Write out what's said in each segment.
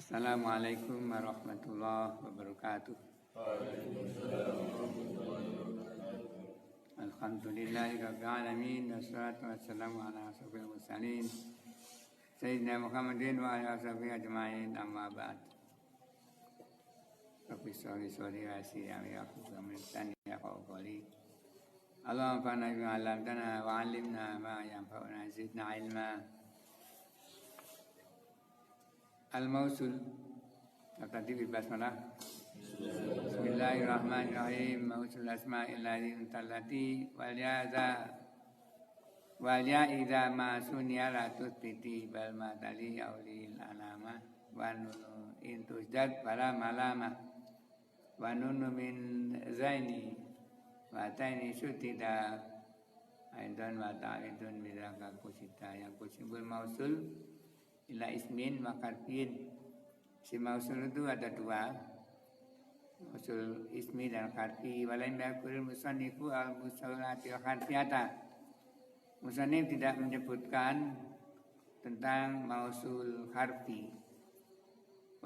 Assalamualaikum warahmatullahi wabarakatuh. Alhamdulillahirabbil alamin wassalatu wassalamu ala asyrofil mursalin sayyidina Muhammadin wa ala ashabihi ajmain amma ba'd. Rabbi sholli sholli wasi ya amin ya qawli. Allahumma fa'alna bima 'allamtana wa 'allimna ma yanfa'una zidna ilma. Al-Mausul tadi basmalah. Bismillahirrahmanirrahim. Mausul asma'illati tallati wal yaza ma sunya la tusbiti bal matali aulil anama wa nunu intusjad para malama wa nunu min zaini wa taini syutida aidan wa ta'idun midaka kusita yang kusibul mausul ila ismin makarfin. Si mausul itu ada dua, mausul ismi dan karfi. Walain biakuril musannifu al musawlatil karfiyata. Musannif tidak menyebutkan tentang mausul karfi.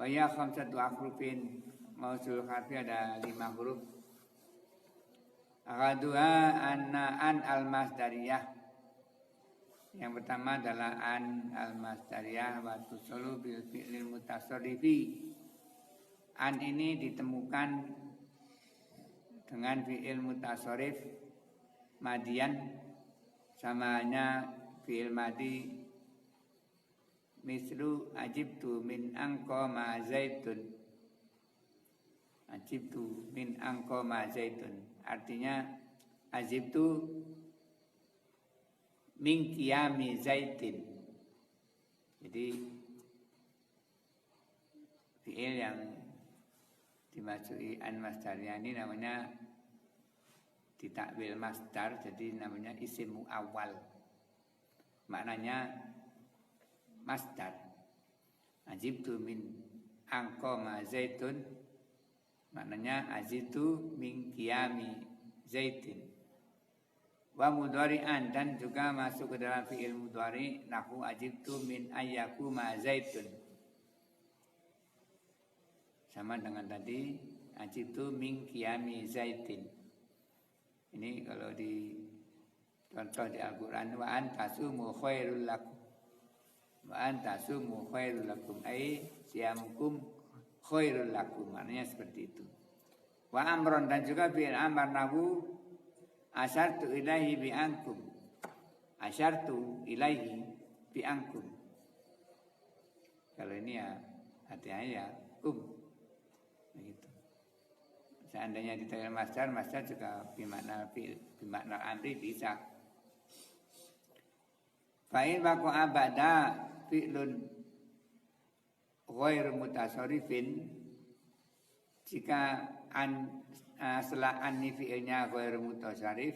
Wa ya khamsatu ahrufin. Mausul karfi ada 5 huruf. Ahaduha an al-masdariyah. Yang pertama adalah an al-masdariyah wa tusolu bil fi'lil mutasarrifi. An ini ditemukan dengan fi'il mutasarrif madian, samanya fi'il madi mislu ajibtu min anqama zaitun. Ajibtu min anqama zaitun artinya ajibtu min qiyami zaitin. Jadi fi'il yang dimasuki an masdarnya ini namanya ditakwil masdar, jadi namanya isim muawwal. Maknanya masdar. Ajibtu min anqama zaitun maknanya ajitu min qiyami zaitin. Wa mudhari'an dan juga masuk ke dalam fi'il mudhari nahu ajibtu min ayyakuma zaitun. Sama dengan tadi ajibtu min qiyami zaitin. Ini kalau di contoh di Al-Qur'an wa antasumu khairul lakum. Wa antasumu khairul lakum ai siyamukum khairul lakum. Maknanya seperti itu. Wa amron dan juga fi'il amr nahu asyartu ilaihi bi'ankum. Asyartu ilaihi bi'ankum. Kalau ini ya artinya ya begitu. Seandainya ditakwil masdar juga bimakna fi'il, bimakna amri bisa. Fa'in waku abada fi'lun ghairu mutasarrifin, jika setelah an fi'ilnya ghairu mutasarrif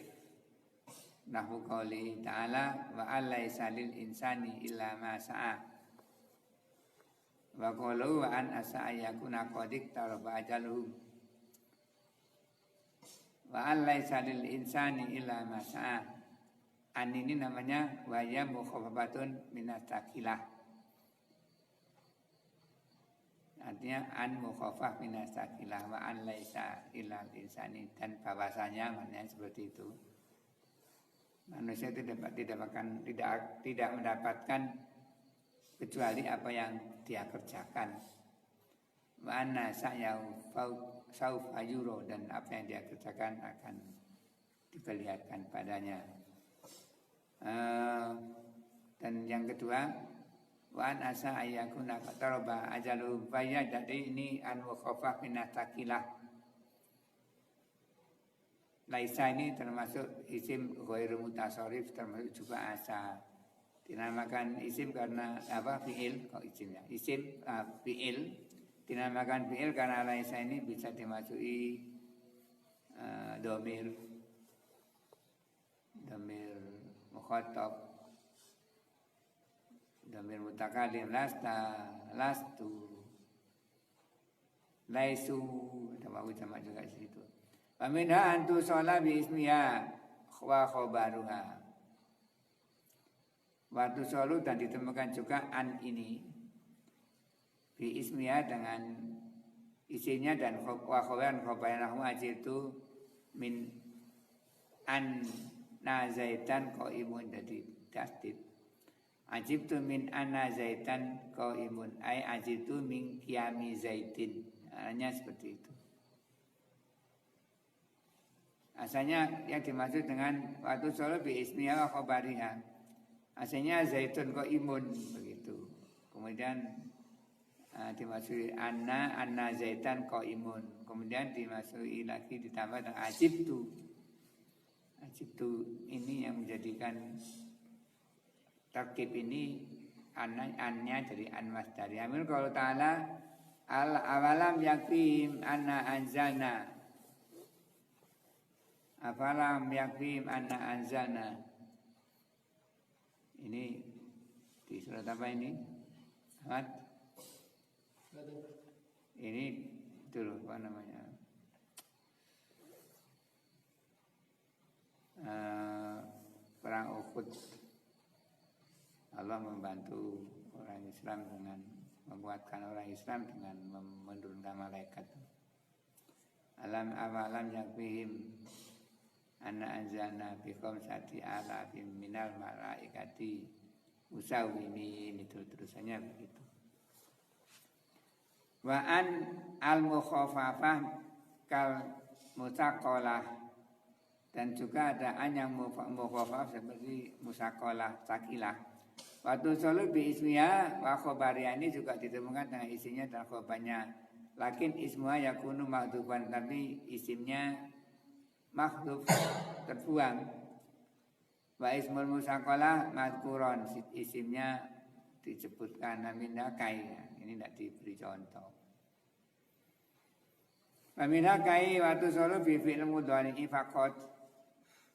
nahwu qouli ta'ala wa alaysa lil insani illa ma sa'a wa qalu wa an asa yakuna qadik taraba ajaluhu wa alaysa lil insani illa ma sa'a. An ini namanya wa ya mukhaffafatun minas tsaqilah. Artinya an mukhaffaf minas tsaqilah wa an laisa illal insani, dan bahwasanya maknanya seperti itu. Manusia tidak mendapatkan kecuali apa yang dia kerjakan. Wa anna sa'yahu sawfa yura, dan apa yang dia kerjakan akan diperlihatkan padanya. Dan yang kedua wa an asa ayyakuna qataraba ajalu baya, jadi ini an mukhaffaf min taqilah. Laisa ini termasuk isim ghairu mutasarrif, termasuk juga asa. Dinamakan isim karena apa? Fi'il kok isimnya. Isim fi'il dinamakan fi'il karena laisa ini bisa dimasuki domir mukhatab, domir mutakalim, lastu, laisu, ada wawu jamak juga di situ. Wa minha antu sholat bi ismiha wa khobaruha. Waktu solu dan ditemukan juga an ini bi ismiya dengan isinya dan wa khobaran ajibtu min an nazaitan qaimun jadi tasdid. Ajibtu min anna zaitan qaimun ai ajibtu min qiyami zaitin. Hanya seperti itu. Asalnya yang dimaksud dengan waktu solo bi ismiya wa khabariha. Asalnya zaitun qaimun begitu. Kemudian dimasuki anna zaitan qaimun. Kemudian dimasuki lagi ditambah dengan ajibtu. Ajibtu ini yang menjadikan tarkib ini annya dari an masdari. Amin kalau ta'ala al awalam yakfihim anna anzalna. Afalam yakfihim anna anzalna. Ini di surat apa ini? Ahmad? Ini dulu apa namanya? Perang Uhud. Allah membantu orang Islam dengan membuatkan orang Islam dengan menurunkan malaikat. Awalam yakfihim anna anzalna bi khamsati alafin minal malaikati musawwimin, itu terusannya begitu. Wa an al mukhaffafah kal musaqalah, dan juga ada an yang mukhaffaf seperti musaqalah sakilah. Waktu solo bi ismiya wa khabariya ini juga ditemukan dengan isinya dan khabarnya. Lakin ismuha yakunu mahdhufan, tapi isimnya makhdhuf terbuang. Wa ismul musaqalah madhkuron, isimnya disebutkan namina kai. Ini tidak diberi contoh. Namina kai waktu solo bi fi'il mudhari'i faqat.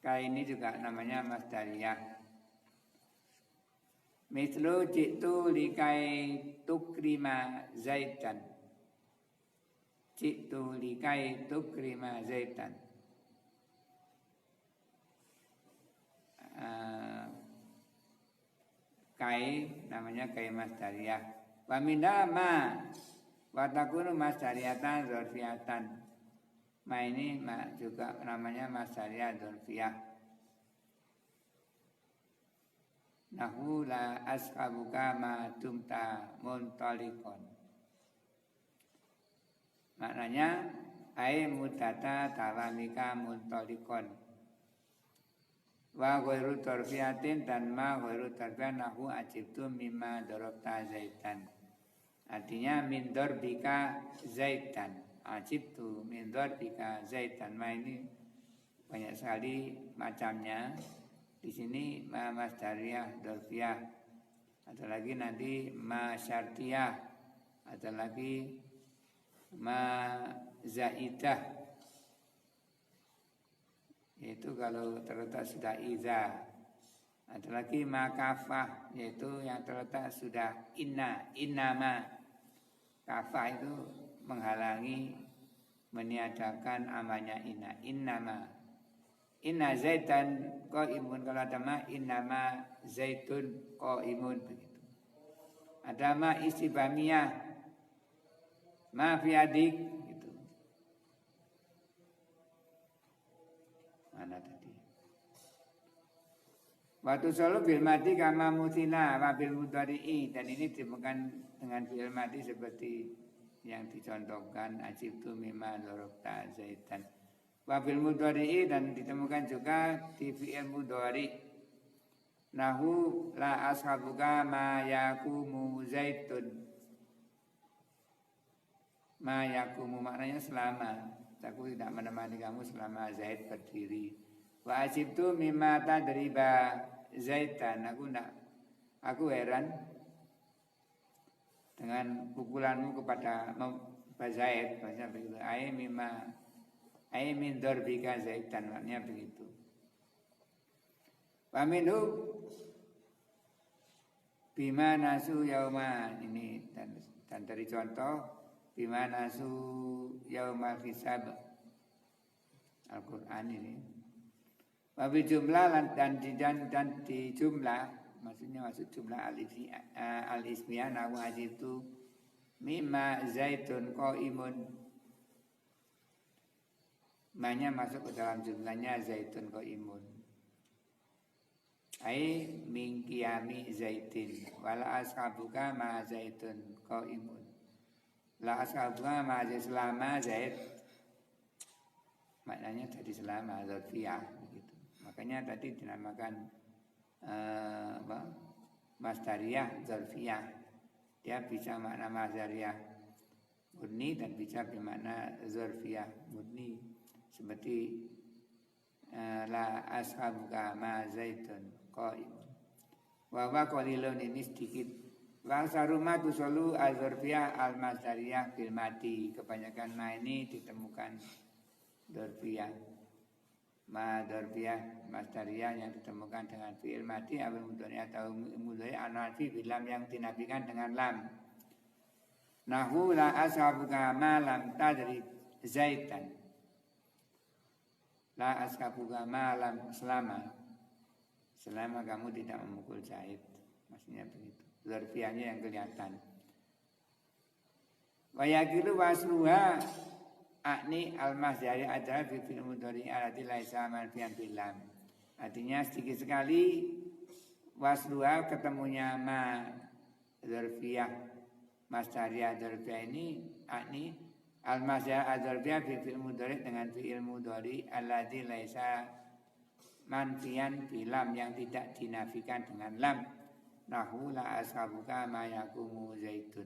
Kai ini juga namanya masdariyah. Mislu jitu likai tukrima zaitan. Jitu likai tukrima zaitan. Kai namanya kai masdariyah. Wa minna ma wa takunu masdariyatan dzarfiyatan. Ma ini juga namanya masdariyah dzarfiyah. Nahu la ashabuka ma dumta muntalikon. Maknanya ai mudata talamika muntalikon. Wa ghairu tarfiyatin, dan ma ghairu tarfiyan nahu ajibtu mimma darabta zaitan. Artinya min darbika zaitan. Ajibtu min darbika zaitan. Ma ini banyak sekali macamnya. Di sini ma masdariyah dzarfiyah. Ada lagi nanti ma syartiyah. Ada lagi ma zaidah. Yaitu kalau terletak sudah iza. Ada lagi ma kafah, yaitu yang terletak sudah innama. Kafah itu menghalangi, meniadakan amalnya innama. Inna zaitan qaimun, kalau ada ma innama zaitun qaimun, begitu. Ada ma istibamiyah, ma fi adik, gitu. Mana tadi? Waktu solo bil mati kama mutina wa bil mudhari'i, dan ini ditemukan dengan bil mati seperti yang dicontohkan ajibtu mimma darabta zaitan. Wabil mudhari'i, dan ditemukan juga di fi'il mudhari. Nahu la ashabuka ma yakumu zaitun. Ma yakumu maknanya selama. Aku tidak menemani kamu selama Zaid berdiri. Wa ajibtu mimma tadriba zaitan. Aku heran dengan pukulanmu kepada Zaid. Bahasa begitu. Ai min darbika zaitan, maknanya begitu. Wa minhu bima nasu yauma, ini dan dari contoh bima nasu yaumal hisab Al-Qur'an ini. Wa bi jumlah dan di jumlah, maksud jumlah al-ismiyah nahu ajitu mimma zaitun qaimun. Manya masuk ke dalam jumlahnya zaitun qaimun. Ai min qiyami zaitin wala ashabuka ma zaitun qaimun. La ashabuka ma selama zait. Maknanya tadi selama dzarfiyah begitu. Makanya tadi dinamakan masdariyah dzarfiyah. Dia bisa makna masdariyah murni dan bisa bermakna dzarfiyah murni. Seperti la ashabuka ma zaitun qaimun. Wa qalilun ini sedikit. Wa saruma tusallu az-dzarfiyah al-masdariyah bil mati. Kebanyakan ma ini ditemukan dzarfiyah. Ma dzarfiyah masdariyah yang ditemukan dengan fi'il mati awal mudhari atau mudhari anafi bilam yang dinafikan dengan lam. Nahu la ashabuka ma lam tadri zaitan. La ashabuka ma lam selama kamu tidak memukul Zaid. Maksudnya begitu. Dzarfiyahnya yang kelihatan. Wa yaqilu wasluha akni al-masdari adalah fil mudhari alati laisa marfian bilam. Artinya sedikit sekali wasluha ketemunya ma dzarfiyah masdariyah dzarfiyah ini akni al-masdar adzarfiyah fil mudhari dengan fi'il mudhari alati laisa manfian bilam yang tidak dinafikan dengan lam. Nahu la ashabuka ma yakumu zaitun.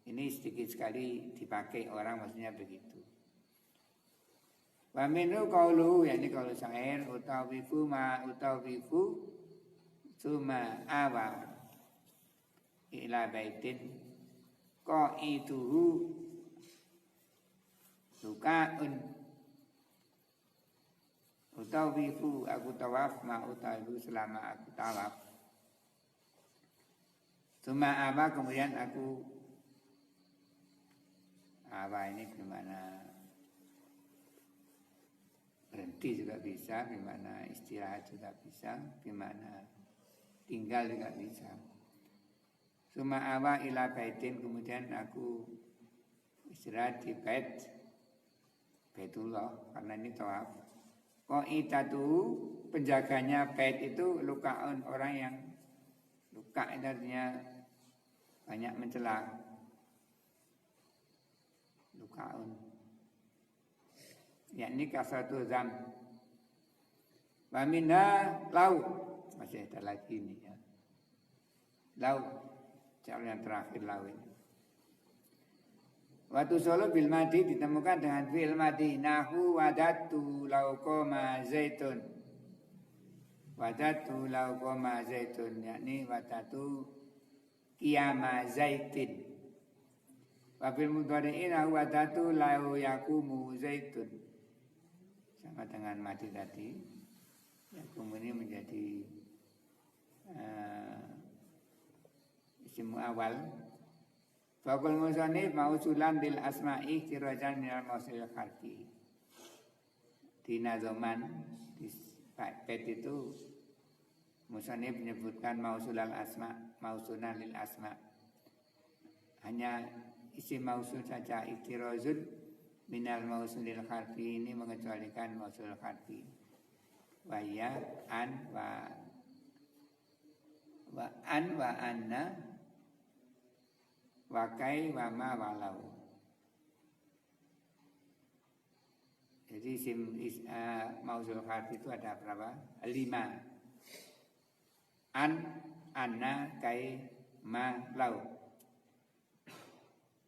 Ini sedikit sekali dipakai orang maksudnya begitu. Wa minhu qauluhu yakni qaulu syair utawifu ma utawifu suma awa ila baitin qaiduhu lukaun utawifu aku tawaf ma utawifu selama aku tawaf. Suma awa kemudian aku awa ini gimana? Berhenti juga bisa, gimana istirahat juga bisa, gimana tinggal juga bisa. Suma awa ila baitin kemudian aku istirahat di Baitullah karena ini tawaf. Qaidatu penjaganya bait itu lukaun orang yang luka itu artinya banyak mencela. Lukaun yakni kasratu zam. Wa minha lau masih ada lagi ini ya. Lau cara yang terakhir lau ini. Waktu solo bil madi ditemukan dengan fi'il madi nahu wadatu lau qoma zaitun. Wadatu lau qoma zaitun yakni wadatu qiyama zaitin. Wa bil mudhari'in nahu wadatu lau yakumu zaitun. Sama dengan madi tadi. Yakum ini menjadi isim awal. Fakul musannif mausulan bil asma'i kirajan minal mausul kharfi. Di nazoman di bait itu musannif menyebutkan mausulal asma, mausulan lil asma. Hanya isim mausul saja iktirazun minal mausulil kharfi ini mengecualikan mausul kharfi. Wa ya an wa anna wakai wama walau. Jadi mausul kharfi itu ada berapa? 5. An, anna, kai, ma, lau.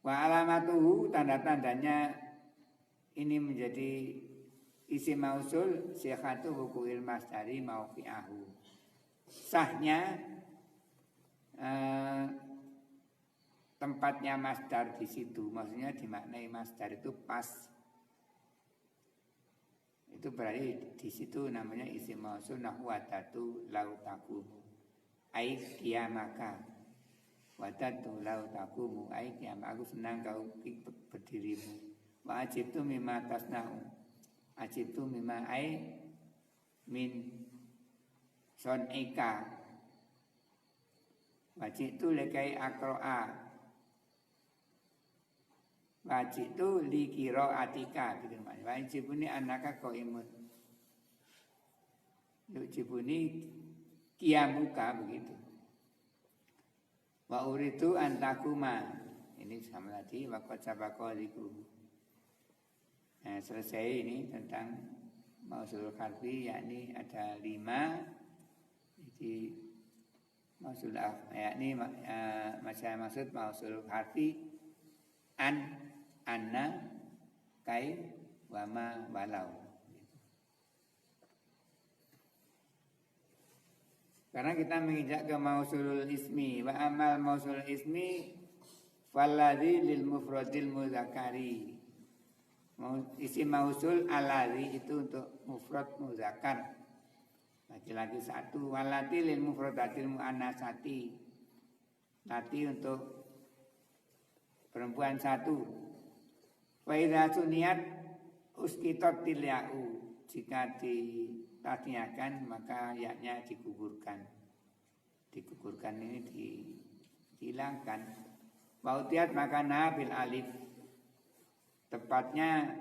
Wa alamatuhu tanda-tandanya ini menjadi isim mausul sihhatu hukuil masdari maufi'ahu. Sahnya tempatnya masdar di situ, maksudnya dimaknai masdar itu pas. Itu berarti di situ namanya isim mausul nahwu wadatu lau taqumu ai qiyamaka. Wadatu lau taqumu ai qiyamaka, aku senang kau berdirimu. Wa ajibtu mimma tasna'u. Ajibtu mimma ai min son'ika. Wa jitu lekai akro'a. Wajib itu likiro atika gitu namanya. Wajib ini anaka koimun. Wajib ini kiamuka begitu. Wa uritu antakuma. Ini sama tadi wakot sabakoliku. Nah, selesai ini tentang mausul harfi, yakni ada 5. Jadi mausul yakni saya maksud mausul harfi an, anna, kai, wama, walau. Karena kita menginjak ke mausulul ismi, wa amal mausulul ismi falladzi lil mufradil muzakkari. Isim mausul alladzi itu untuk mufrad muzakkar. Laki-laki 1, walati lil mufradatil muannasati. Lati untuk perempuan 1. Wa idza suniyat uskitat tilya'u. Jika ditasniahkan maka yaknya digugurkan. Digugurkan ini dihilangkan. Wautiat maka nabil alif. Tepatnya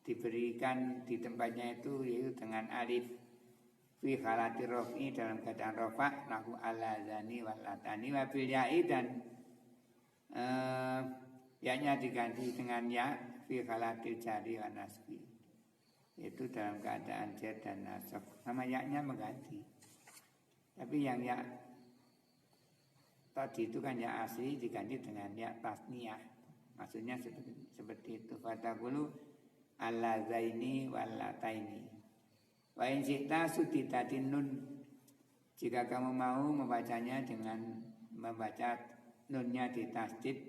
diberikan di tempatnya itu yaitu dengan alif. Fi halati rofi dalam keadaan rofa lahu alazani walatani wa bil ya'i dan yaknya diganti dengan ya fi halati jari wa nasbi. Itu dalam keadaan jar dan nasab. Nama yaknya mengganti. Tapi yang ya tadi itu kan ya asli diganti dengan ya tasniyah. Maksudnya seperti itu. Fataqulu allazaini wallataini. Wa in syi'ta suditatin nun. Jika kamu mau membacanya dengan membaca nunnya di tasdid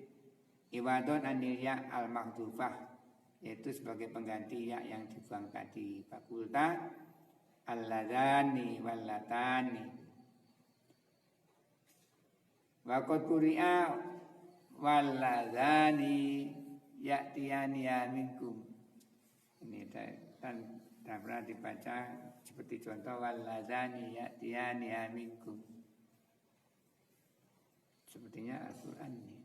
iwadon anil ya al-makhdufah, yaitu sebagai pengganti ya yang dibuang tadi. Fakulta alladzani wallatani. Wa qad quri'a walladzani ya'tiyani minkum. Ini dan pernah dibaca seperti contoh walladzani ya'tiyani minkum. Sepertinya Al-Qur'an ini.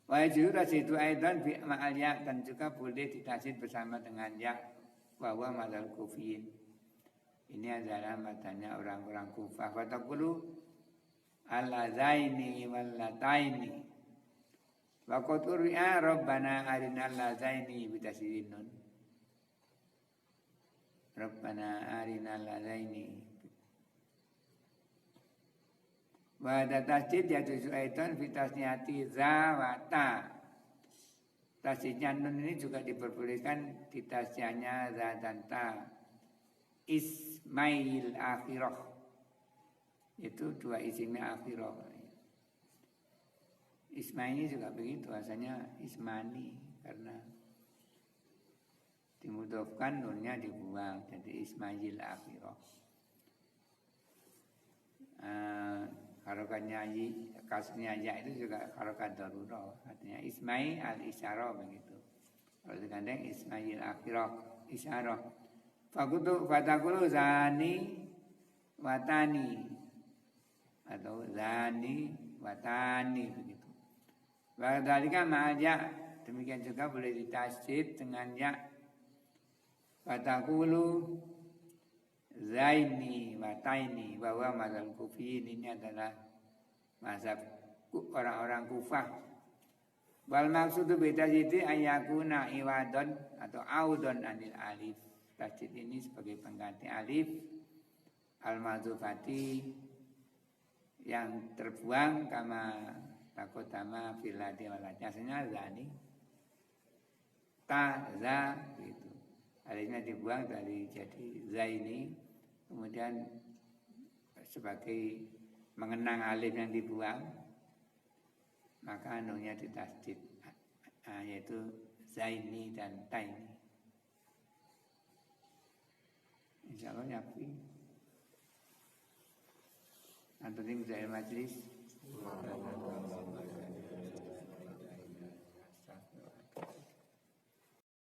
Wa yajuru itu aidan bi ma'al ya, dan juga boleh ditasid bersama dengan ya wa madal kufiyin. Ini adalah matanya orang-orang Kufah. Wa taqulu allazaini wallataini. Wa qad uri'a rabbana arinal lazaini bitasidin nun. Rabbana arinal lazaini. Wa tasdid yaitu aidan fi tasniyati za wa ta. Tasdidnya nun ini juga diperbolehkan di tasdidnya za dan ta. Ismail akhirah. Itu 2 isimnya akhirah. Ismail juga begitu, asalnya Ismani karena dimudofkan nunnya dibuang jadi Ismail akhirah. Harokatnya kasusnya ya itu juga harokat darurah, artinya Ismail al-isyarah begitu. Kalau digandeng Ismail akhirah isyarah. Fatakulu zani watani atau zani watani begitu. Wadhalika ma'al ya, demikian juga boleh ditasydid dengan ya. Fatakulu zaini wataini, bahwa mazhab kufiyin ini adalah mazhab orang-orang Kufah. Wal maksudu bitasydid ayakuna iwadon atau audon anil alif. Tasydid ini sebagai pengganti alif al-madzufati yang terbuang kama takutama filadi waladi. Asalnya zani ta za gitu. Alifnya dibuang dari jadi zaini, kemudian sebagai mengenang alif yang dibuang maka nunnya ditasydid, yaitu zaini dan taini. Insyaallah yafi. Antum bisa majlis.